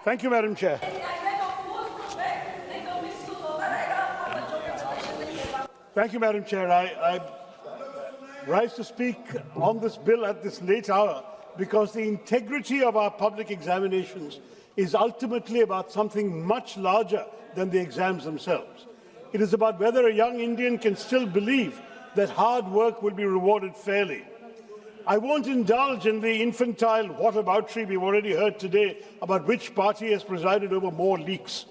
Thank you, Madam Chair. Thank you, Madam Chair. I rise to speak on this bill at this late hour because the integrity of our public examinations is ultimately about something much larger than the exams themselves. It is about whether a young Indian can still believe that hard work will be rewarded fairly. I won't indulge in the infantile whataboutery we've already heard today about which party has presided over more leaks.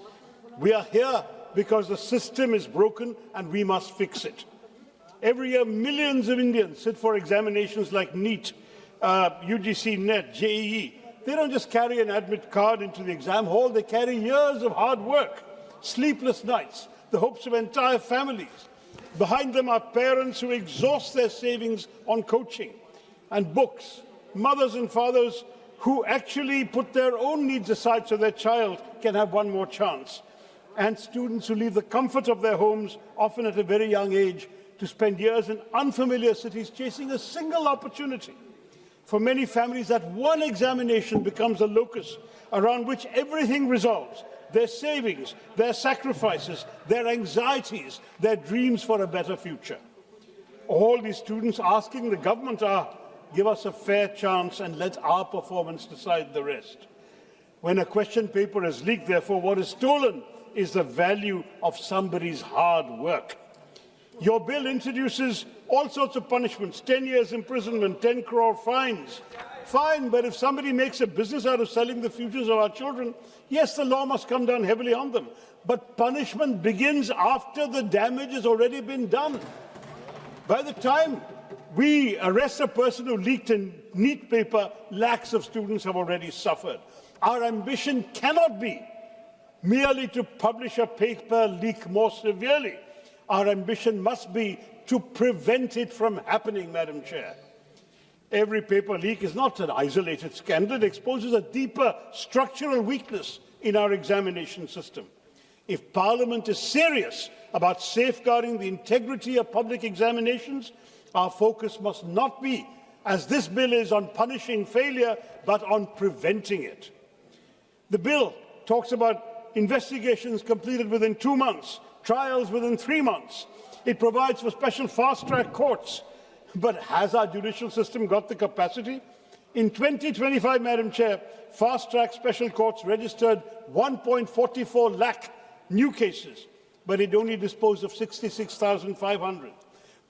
We are here because the system is broken and we must fix it. Every year, millions of Indians sit for examinations like NEET, UGC, NET, JEE. They don't just carry an admit card into the exam hall, they carry years of hard work, sleepless nights, the hopes of entire families. Behind them are parents who exhaust their savings on coaching and books, mothers and fathers who actually put their own needs aside so their child can have one more chance, and students who leave the comfort of their homes, often at a very young age, to spend years in unfamiliar cities chasing a single opportunity. For many families, that one examination becomes a locus around which everything resolves: their savings, their sacrifices, their anxieties, their dreams for a better future. All these students asking the government are, give us a fair chance and let our performance decide the rest. When a question paper is leaked, therefore, what is stolen is the value of somebody's hard work. Your bill introduces all sorts of punishments, 10 years imprisonment, 10 crore fines. Fine, but if somebody makes a business out of selling the futures of our children, yes, the law must come down heavily on them. But punishment begins after the damage has already been done. By the time we arrest a person who leaked a NEET paper, lakhs of students have already suffered. Our ambition cannot be merely to publish a paper leak more severely. Our ambition must be to prevent it from happening, Madam Chair. Every paper leak is not an isolated scandal. It exposes a deeper structural weakness in our examination system. If Parliament is serious about safeguarding the integrity of public examinations, our focus must not be, as this bill is, on punishing failure, but on preventing it. The bill talks about investigations completed within 2 months, trials within 3 months. It provides for special fast-track courts. But has our judicial system got the capacity? In 2025, Madam Chair, fast-track special courts registered 1.44 lakh new cases, but it only disposed of 66,500.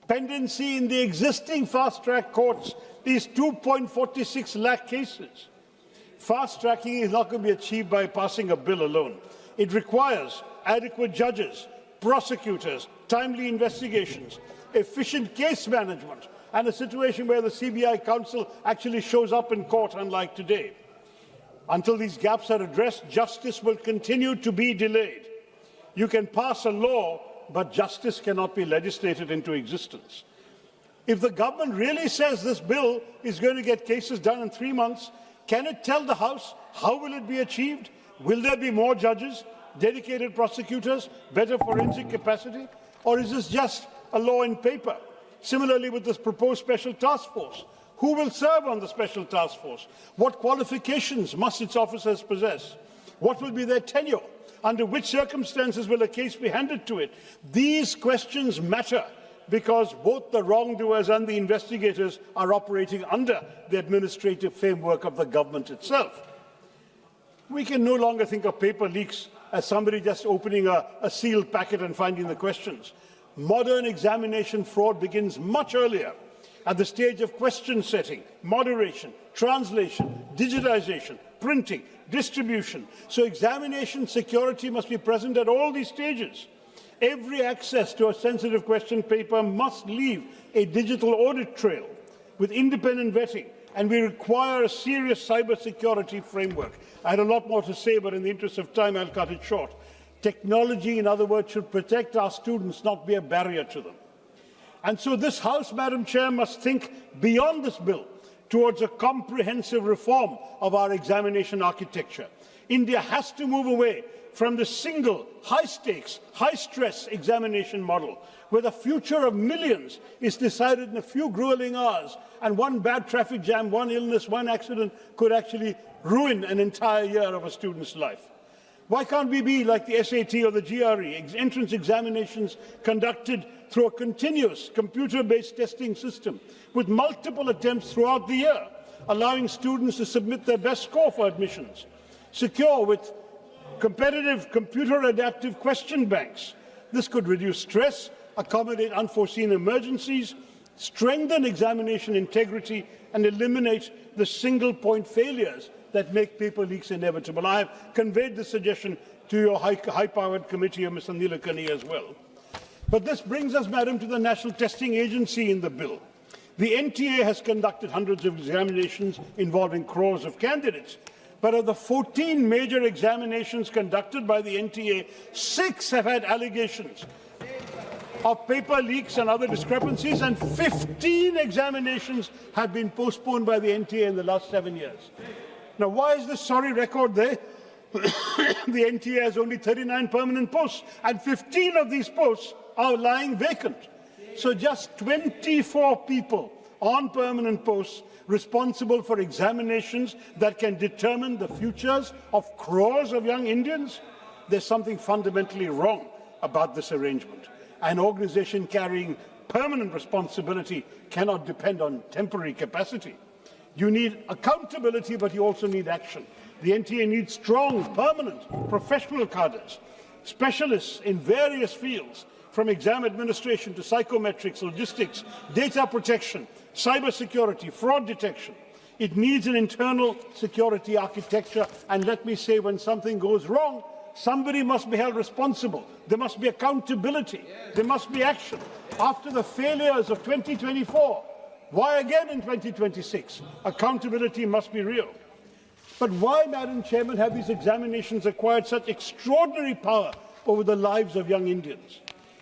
Pendency in the existing fast-track courts is 2.46 lakh cases. Fast-tracking is not going to be achieved by passing a bill alone. It requires adequate judges, prosecutors, timely investigations, efficient case management, and a situation where the CBI counsel actually shows up in court, unlike today. Until these gaps are addressed, justice will continue to be delayed. You can pass a law, but justice cannot be legislated into existence. If the government really says this bill is going to get cases done in 3 months, can it tell the House how will it be achieved? Will there be more judges, dedicated prosecutors, better forensic capacity? Or is this just a law in paper? Similarly, with this proposed special task force, who will serve on the special task force? What qualifications must its officers possess? What will be their tenure? Under which circumstances will a case be handed to it? These questions matter because both the wrongdoers and the investigators are operating under the administrative framework of the government itself. We can no longer think of paper leaks as somebody just opening a sealed packet and finding the questions. Modern examination fraud begins much earlier, at the stage of question setting, moderation, translation, digitization, printing, distribution. So examination security must be present at all these stages. Every access to a sensitive question paper must leave a digital audit trail with independent vetting, and we require a serious cybersecurity framework. I had a lot more to say, but in the interest of time, I'll cut it short. Technology, in other words, should protect our students, not be a barrier to them. And so this House, Madam Chair, must think beyond this bill towards a comprehensive reform of our examination architecture. India has to move away from the single, high-stakes, high-stress examination model, where the future of millions is decided in a few grueling hours, and one bad traffic jam, one illness, one accident could actually ruin an entire year of a student's life. Why can't we be like the SAT or the GRE, entrance examinations conducted through a continuous computer-based testing system with multiple attempts throughout the year, allowing students to submit their best score for admissions, secure with competitive computer-adaptive question banks. This could reduce stress, accommodate unforeseen emergencies, strengthen examination integrity, and eliminate the single-point failures that make paper leaks inevitable. I have conveyed this suggestion to your high-powered committee of Mr. Nilekani as well. But this brings us, Madam, to the National Testing Agency in the bill. The NTA has conducted hundreds of examinations involving crores of candidates. But of the 14 major examinations conducted by the NTA, 6 have had allegations of paper leaks and other discrepancies, and 15 examinations have been postponed by the NTA in the last 7 years. Now, why is this sorry record there? The NTA has only 39 permanent posts, and 15 of these posts are lying vacant. So just 24 people on permanent posts responsible for examinations that can determine the futures of crores of young Indians? There's something fundamentally wrong about this arrangement. An organization carrying permanent responsibility cannot depend on temporary capacity. You need accountability, but you also need action. The NTA needs strong, permanent, professional cadres, specialists in various fields, from exam administration to psychometrics, logistics, data protection, cybersecurity, fraud detection. It needs an internal security architecture, and let me say, when something goes wrong, somebody must be held responsible. There must be accountability. There must be action. After the failures of 2024, why again in 2026? Accountability must be real. But why, Madam Chairman, have these examinations acquired such extraordinary power over the lives of young Indians?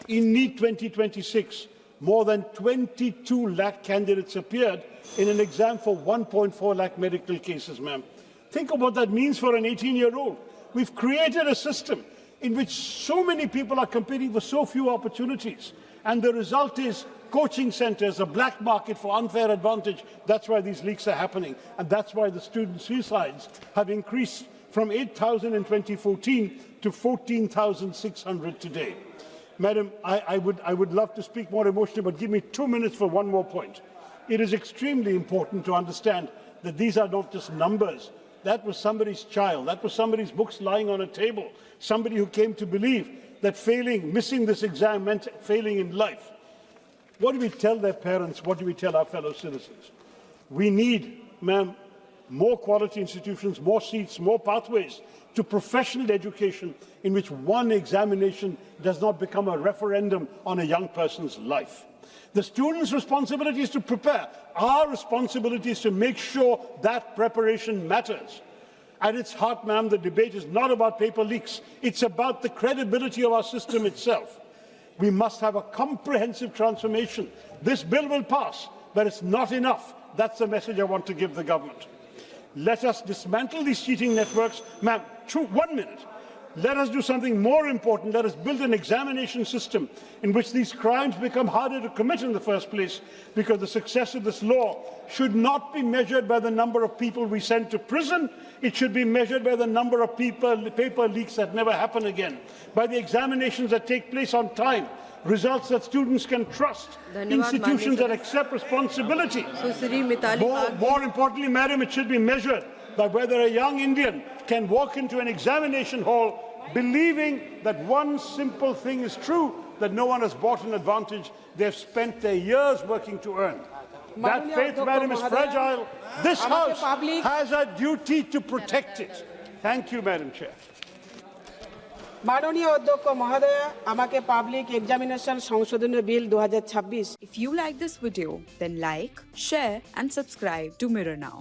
In NEET 2026, more than 22 lakh candidates appeared in an exam for 1.4 lakh medical cases, ma'am. Think of what that means for an 18-year-old. We've created a system in which so many people are competing for so few opportunities. And the result is coaching centers, a black market for unfair advantage. That's why these leaks are happening. And that's why the student suicides have increased from 8,000 in 2014 to 14,600 today. Madam, I would love to speak more emotionally, but give me 2 minutes for one more point. It is extremely important to understand that these are not just numbers. That was somebody's child. That was somebody's books lying on a table. Somebody who came to believe that missing this exam meant failing in life. What do we tell their parents? What do we tell our fellow citizens? We need, ma'am, more quality institutions, more seats, more pathways to professional education in which one examination does not become a referendum on a young person's life. The student's responsibility is to prepare. Our responsibility is to make sure that preparation matters. At its heart, ma'am, the debate is not about paper leaks. It's about the credibility of our system itself. We must have a comprehensive transformation. This bill will pass, but it's not enough. That's the message I want to give the government. Let us dismantle these cheating networks. Ma'am, 1 minute. Let us do something more important. Let us build an examination system in which these crimes become harder to commit in the first place, because the success of this law should not be measured by the number of people we send to prison. It should be measured by the number of paper leaks that never happen again, by the examinations that take place on time, results that students can trust, institutions that accept responsibility. More importantly, madam, it should be measured by whether a young Indian can walk into an examination hall believing that one simple thing is true, that no one has bought an advantage they've spent their years working to earn. That faith, madam, is fragile. This House has a duty to protect it. Thank you, Madam Chair. माननीय अध्यक्ष महोदय আমাকে public examination সংশোধনী বিল 2026 If you like this video, then like, share and subscribe to Mirror Now.